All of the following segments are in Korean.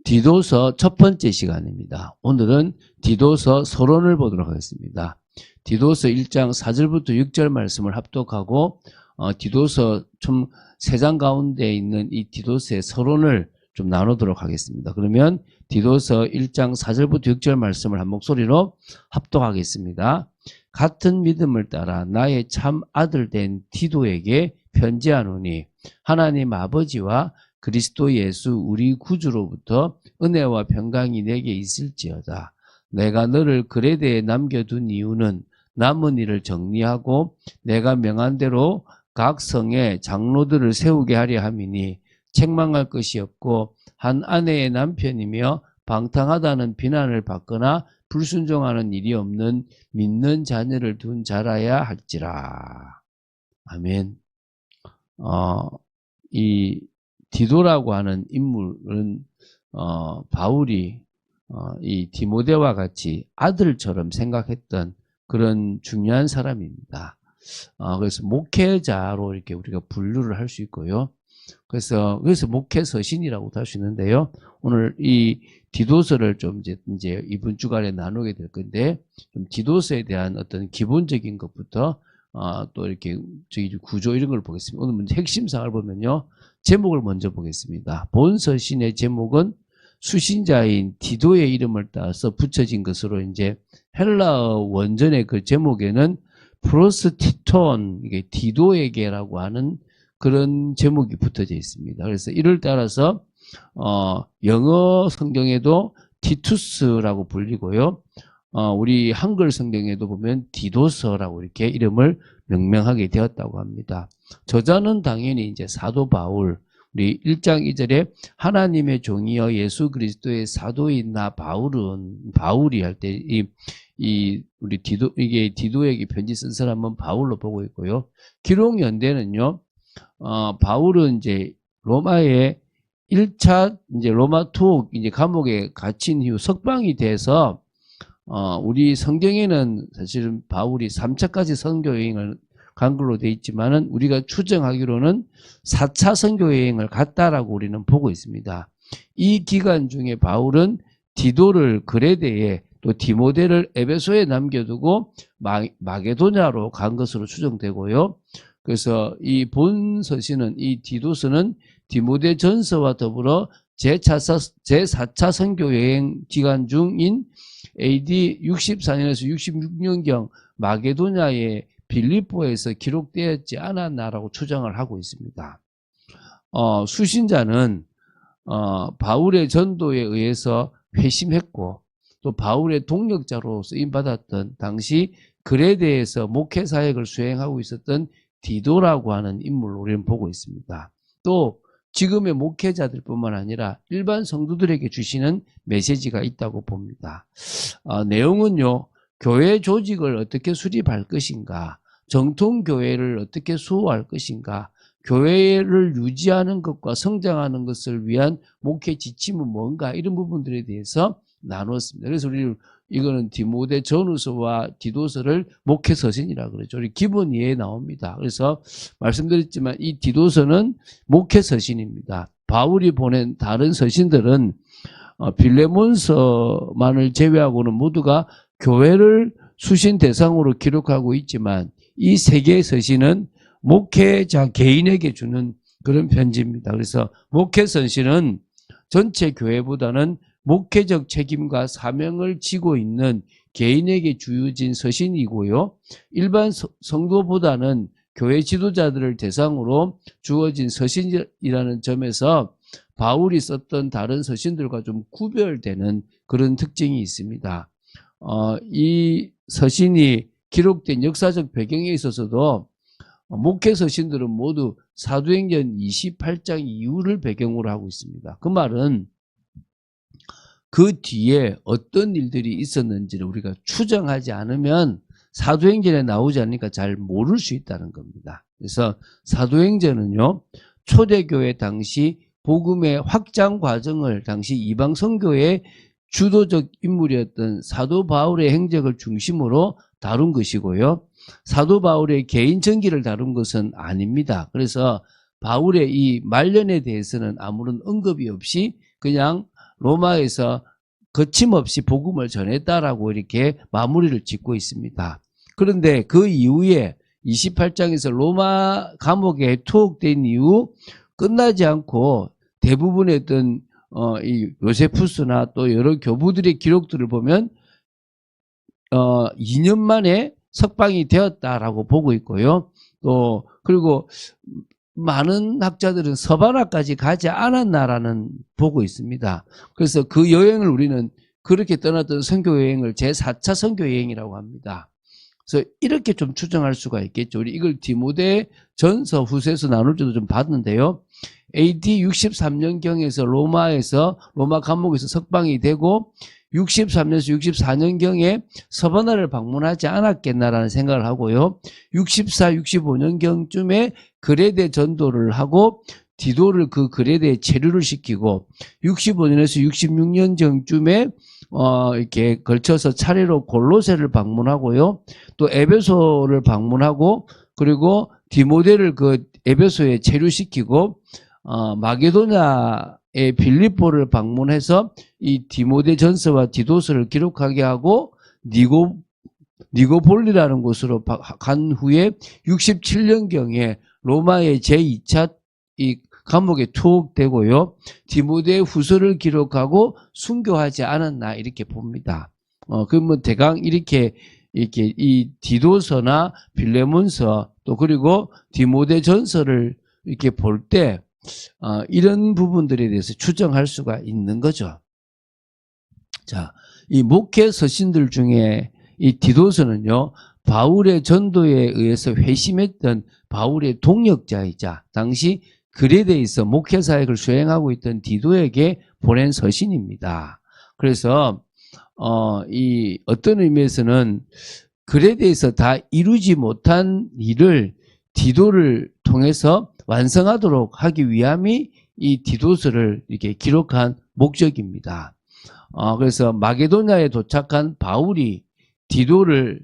디도서 첫 번째 시간입니다. 오늘은 디도서 서론을 보도록 하겠습니다. 디도서 1장 4절부터 6절 말씀을 합독하고 디도서 좀 3장 가운데 있는 이 디도서의 서론을 좀 나누도록 하겠습니다. 그러면 디도서 1장 4절부터 6절 말씀을 한 목소리로 합독하겠습니다. 같은 믿음을 따라 나의 참 아들 된 디도에게 편지하노니 하나님 아버지와 그리스도 예수 우리 구주로부터 은혜와 평강이 내게 있을지어다. 내가 너를 그레데에 남겨둔 이유는 남은 일을 정리하고 내가 명한 대로 각 성에 장로들을 세우게 하려 함이니 책망할 것이 없고 한 아내의 남편이며 방탕하다는 비난을 받거나 불순종하는 일이 없는 믿는 자녀를 둔 자라야 할지라. 아멘. 이 디도라고 하는 인물은 바울이 이 디모데와 같이 아들처럼 생각했던 그런 중요한 사람입니다. 그래서 목회자로 이렇게 우리가 분류를 할 수 있고요. 그래서 목회 서신이라고도 할 수 있는데요. 오늘 이 디도서를 좀 이제 이번 주간에 나누게 될 건데, 좀 디도서에 대한 어떤 기본적인 것부터 또 이렇게 저희 구조 이런 걸 보겠습니다. 오늘 핵심 사항을 보면요. 제목을 먼저 보겠습니다. 본 서신의 제목은 수신자인 디도의 이름을 따서 붙여진 것으로 이제 헬라어 원전의 그 제목에는 프로스티톤, 이게 디도에게라고 하는 그런 제목이 붙어져 있습니다. 그래서 이를 따라서 영어 성경에도 티투스라고 불리고요. 우리 한글 성경에도 보면 디도서라고 이렇게 이름을 명명하게 되었다고 합니다. 저자는 당연히 이제 사도 바울, 우리 1장 2절에 하나님의 종이여 예수 그리스도의 사도인 나 바울이 할 때 우리 이게 디도에게 편지 쓴 사람은 바울로 보고 있고요. 기록 연대는요. 바울은 이제 로마의 1차 이제 로마 투옥 이제 감옥에 갇힌 이후 석방이 돼서 우리 성경에는 사실은 바울이 3차까지 선교 여행을 간 걸로 돼 있지만은 우리가 추정하기로는 4차 선교 여행을 갔다라고 우리는 보고 있습니다. 이 기간 중에 바울은 디도를 그레데에 또 디모데를 에베소에 남겨두고 마게도냐로 간 것으로 추정되고요. 그래서 이 본 서신은 이 디도서는 디모데 전서와 더불어 제4차 선교 여행 기간 중인 AD 64년에서 66년경 마게도냐의 빌립보에서 기록되었지 않았나라고 추정을 하고 있습니다. 수신자는 바울의 전도에 의해서 회심했고 또 바울의 동력자로 쓰임받았던 당시 그레데에서 목회 사역을 수행하고 있었던 디도라고 하는 인물로 우리는 보고 있습니다. 또 지금의 목회자들뿐만 아니라 일반 성도들에게 주시는 메시지가 있다고 봅니다. 내용은요. 교회 조직을 어떻게 수립할 것인가, 정통교회를 어떻게 수호할 것인가, 교회를 유지하는 것과 성장하는 것을 위한 목회 지침은 뭔가, 이런 부분들에 대해서 나누었습니다. 그래서 우리 이거는 디모데 전후서와 디도서를 목회 서신이라고 그러죠. 우리 기본 이해에 나옵니다. 그래서 말씀드렸지만 이 디도서는 목회 서신입니다. 바울이 보낸 다른 서신들은 빌레몬서만을 제외하고는 모두가 교회를 수신 대상으로 기록하고 있지만 이 세 개의 서신은 목회자 개인에게 주는 그런 편지입니다. 그래서 목회 서신은 전체 교회보다는 목회적 책임과 사명을 지고 있는 개인에게 주어진 서신이고요. 일반 성도보다는 교회 지도자들을 대상으로 주어진 서신이라는 점에서 바울이 썼던 다른 서신들과 좀 구별되는 그런 특징이 있습니다. 이 서신이 기록된 역사적 배경에 있어서도 목회 서신들은 모두 사도행전 28장 이후를 배경으로 하고 있습니다. 그 말은 그 뒤에 어떤 일들이 있었는지를 우리가 추정하지 않으면 사도행전에 나오지 않으니까 잘 모를 수 있다는 겁니다. 그래서 사도행전은요, 초대교회 당시 복음의 확장 과정을 당시 이방 선교의 주도적 인물이었던 사도 바울의 행적을 중심으로 다룬 것이고요. 사도 바울의 개인 전기를 다룬 것은 아닙니다. 그래서 바울의 이 말년에 대해서는 아무런 언급이 없이 그냥 로마에서 거침없이 복음을 전했다라고 이렇게 마무리를 짓고 있습니다. 그런데 그 이후에 28장에서 로마 감옥에 투옥된 이후 끝나지 않고 대부분의 어떤 이 요세푸스나 또 여러 교부들의 기록들을 보면 2년 만에 석방이 되었다라고 보고 있고요. 또 그리고 많은 학자들은 서바나까지 가지 않았나라는 보고 있습니다. 그래서 그 여행을 우리는 그렇게 떠났던 선교 여행을 제4차 선교 여행이라고 합니다. 그래서 이렇게 좀 추정할 수가 있겠죠. 우리 이걸 디모데 전서 후서에서 나눌 때도 좀 봤는데요. AD 63년경에서 로마 감옥에서 석방이 되고 63년에서 64년경에 서바나를 방문하지 않았겠나라는 생각을 하고요. 64, 65년경쯤에 그레데 전도를 하고 디도를 그 그레데에 체류를 시키고 65년에서 66년경쯤에 이렇게 걸쳐서 차례로 골로새를 방문하고요. 또 에베소를 방문하고 그리고 디모데를 그 에베소에 체류시키고 마게도냐의 빌립보를 방문해서 이 디모데 전서와 디도서를 기록하게 하고 니고볼리라는 곳으로 간 후에 67년경에 로마의 제2차 이 감옥에 투옥되고요. 디모데 후서를 기록하고 순교하지 않았나 이렇게 봅니다. 그러면 대강 이렇게 이 디도서나 빌레몬서 또 그리고 디모데 전서를 이렇게 볼 때 이런 부분들에 대해서 추정할 수가 있는 거죠. 자, 이 목회 서신들 중에 이 디도서는요, 바울의 전도에 의해서 회심했던 바울의 동역자이자 당시 그레데에서 목회 사역을 수행하고 있던 디도에게 보낸 서신입니다. 그래서 이 어떤 의미에서는 그레데에서 다 이루지 못한 일을 디도를 통해서 완성하도록 하기 위함이 이 디도서를 이렇게 기록한 목적입니다. 그래서 마게도냐에 도착한 바울이 디도에게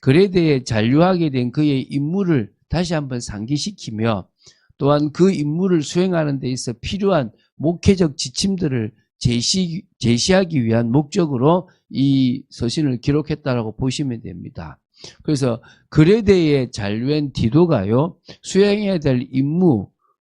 그레데에 잔류하게 된 그의 임무를 다시 한번 상기시키며 또한 그 임무를 수행하는 데 있어 필요한 목회적 지침들을 제시하기 위한 목적으로 이 서신을 기록했다라고 보시면 됩니다. 그래서 그레데에 잔류한 디도가요, 수행해야 될 임무,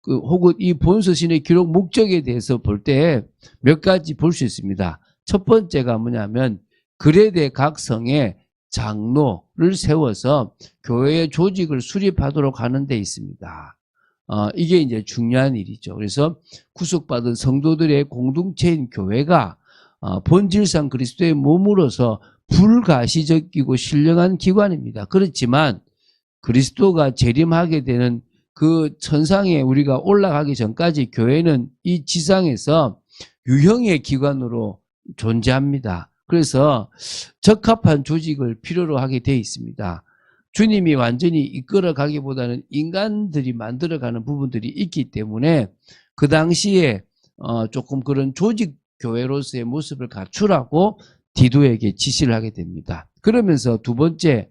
혹은 이 본서신의 기록 목적에 대해서 볼 때 몇 가지 볼 수 있습니다. 첫 번째가 뭐냐면 그레데 각 성에 장로를 세워서 교회의 조직을 수립하도록 하는 데 있습니다. 이게 이제 중요한 일이죠. 그래서 구속받은 성도들의 공동체인 교회가 본질상 그리스도의 몸으로서 불가시적이고 신령한 기관입니다. 그렇지만 그리스도가 재림하게 되는 그 천상에 우리가 올라가기 전까지 교회는 이 지상에서 유형의 기관으로 존재합니다. 그래서 적합한 조직을 필요로 하게 되어 있습니다. 주님이 완전히 이끌어가기보다는 인간들이 만들어가는 부분들이 있기 때문에 그 당시에 조금 그런 조직 교회로서의 모습을 갖추라고 디도에게 지시를 하게 됩니다. 그러면서 두 번째,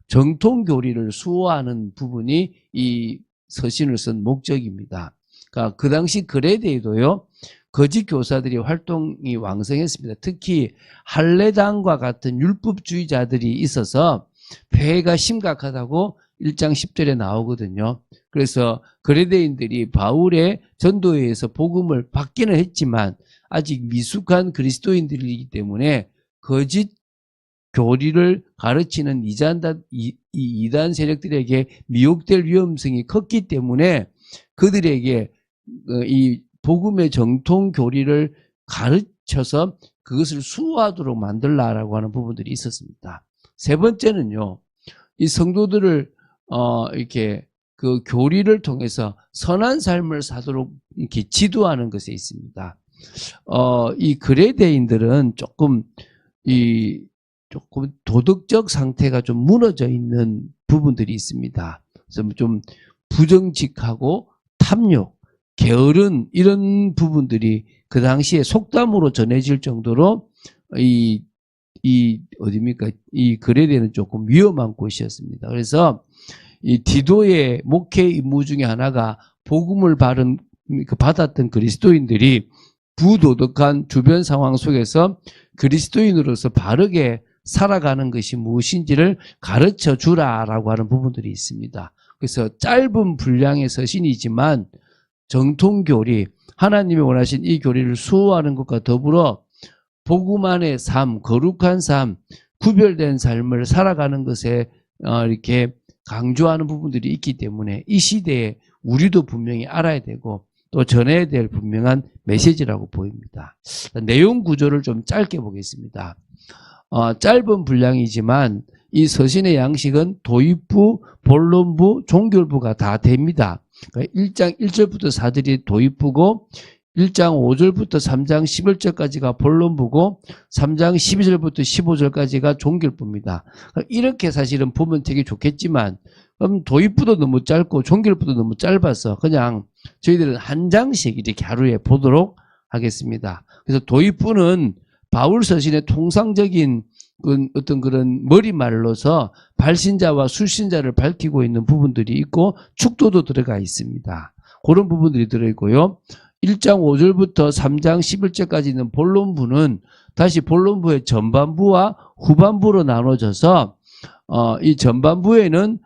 정통교리를 수호하는 부분이 이 서신을 쓴 목적입니다. 그러니까 그 당시 그레데에도요, 거짓 교사들이 활동이 왕성했습니다. 특히 할례당과 같은 율법주의자들이 있어서 폐해가 심각하다고 1장 10절에 나오거든요. 그래서 그레데인들이 바울의 전도에 의해서 복음을 받기는 했지만 아직 미숙한 그리스도인들이기 때문에 거짓 교리를 가르치는 이단 세력들에게 미혹될 위험성이 컸기 때문에 그들에게 이 복음의 정통 교리를 가르쳐서 그것을 수호하도록 만들라라고 하는 부분들이 있었습니다. 세 번째는요, 이 성도들을 이렇게 그 교리를 통해서 선한 삶을 사도록 이렇게 지도하는 것에 있습니다. 이 그레데인들은 조금 도덕적 상태가 좀 무너져 있는 부분들이 있습니다. 그래서 좀 부정직하고 탐욕, 게으른 이런 부분들이 그 당시에 속담으로 전해질 정도로 이 그레데는 조금 위험한 곳이었습니다. 그래서 이 디도의 목회 임무 중에 하나가 복음을 그 받았던 그리스도인들이 부도덕한 주변 상황 속에서 그리스도인으로서 바르게 살아가는 것이 무엇인지를 가르쳐 주라라고 하는 부분들이 있습니다. 그래서 짧은 분량의 서신이지만 정통교리, 하나님이 원하신 이 교리를 수호하는 것과 더불어 복음 안의 삶, 거룩한 삶, 구별된 삶을 살아가는 것에 이렇게 강조하는 부분들이 있기 때문에 이 시대에 우리도 분명히 알아야 되고 또 전해야 될 분명한 메시지라고 보입니다. 내용 구조를 좀 짧게 보겠습니다. 짧은 분량이지만 이 서신의 양식은 도입부, 본론부, 종결부가 다 됩니다. 그러니까 1장 1절부터 4절이 도입부고 1장 5절부터 3장 11절까지가 본론부고 3장 12절부터 15절까지가 종결부입니다. 이렇게 사실은 보면 되게 좋겠지만 그럼 도입부도 너무 짧고 종결부도 너무 짧아서 그냥 저희들은 한 장씩 이렇게 하루에 보도록 하겠습니다. 그래서 도입부는 바울 서신의 통상적인 어떤 그런 머리말로서 발신자와 술신자를 밝히고 있는 부분들이 있고 축도도 들어가 있습니다. 그런 부분들이 들어있고요. 1장 5절부터 3장 11절까지 있는 본론부는 다시 본론부의 전반부와 후반부로 나눠져서 이 전반부에는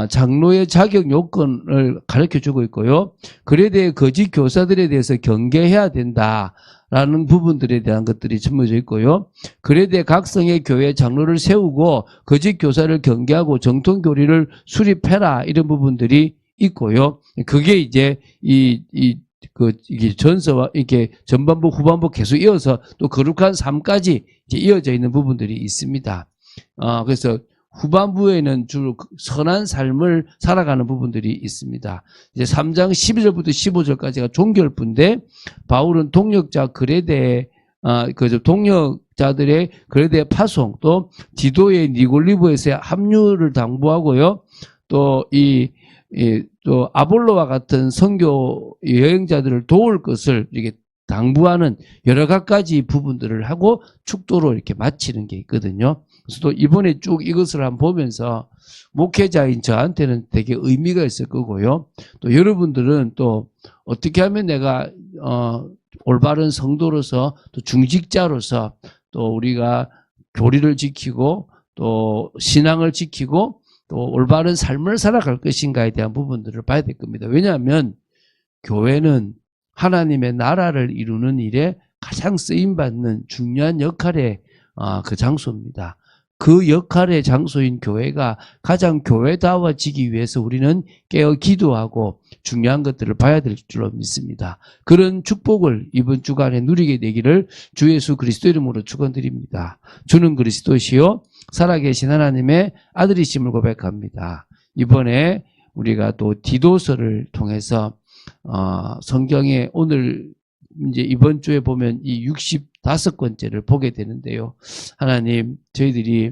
장로의 자격 요건을 가르쳐주고 있고요. 그에 대해 거짓 교사들에 대해서 경계해야 된다라는 부분들에 대한 것들이 짚어져 있고요. 그에 대해 각성의 교회 장로를 세우고 거짓 교사를 경계하고 정통 교리를 수립해라 이런 부분들이 있고요. 그게 이제 이게 전서와 이렇게 전반부 후반부 계속 이어서 또 거룩한 삶까지 이제 이어져 있는 부분들이 있습니다. 그래서 후반부에는 주로 선한 삶을 살아가는 부분들이 있습니다. 이제 3장 12절부터 15절까지가 종결부인데 바울은 동력자 글에 대해 동력자들의 글에 대해 파송 또 디도의 니골리보에서의 합류를 당부하고요. 또 또 아볼로와 같은 선교 여행자들을 도울 것을 이렇게 당부하는 여러 가지 부분들을 하고 축도로 이렇게 마치는 게 있거든요. 그래서 또 이번에 쭉 이것을 한번 보면서 목회자인 저한테는 되게 의미가 있을 거고요. 또 여러분들은 또 어떻게 하면 내가 올바른 성도로서 또 중직자로서 또 우리가 교리를 지키고 또 신앙을 지키고 또 올바른 삶을 살아갈 것인가에 대한 부분들을 봐야 될 겁니다. 왜냐하면 교회는 하나님의 나라를 이루는 일에 가장 쓰임받는 중요한 역할의 그 장소입니다. 그 역할의 장소인 교회가 가장 교회다워지기 위해서 우리는 깨어 기도하고 중요한 것들을 봐야 될 줄로 믿습니다. 그런 축복을 이번 주간에 누리게 되기를 주 예수 그리스도 이름으로 축원드립니다. 주는 그리스도시요 살아계신 하나님의 아들이심을 고백합니다. 이번에 우리가 또 디도서를 통해서 성경에 오늘 이제 이번 주에 보면 이 65번째를 보게 되는데요. 하나님, 저희들이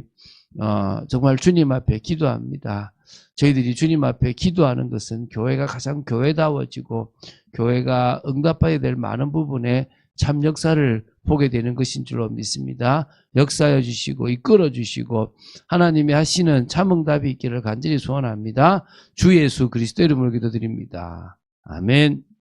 정말 주님 앞에 기도합니다. 저희들이 주님 앞에 기도하는 것은 교회가 가장 교회다워지고 교회가 응답해야 될 많은 부분에 참 역사를 보게 되는 것인 줄로 믿습니다. 역사해 주시고 이끌어 주시고 하나님이 하시는 참 응답이 있기를 간절히 소원합니다. 주 예수 그리스도 이름으로 기도드립니다. 아멘.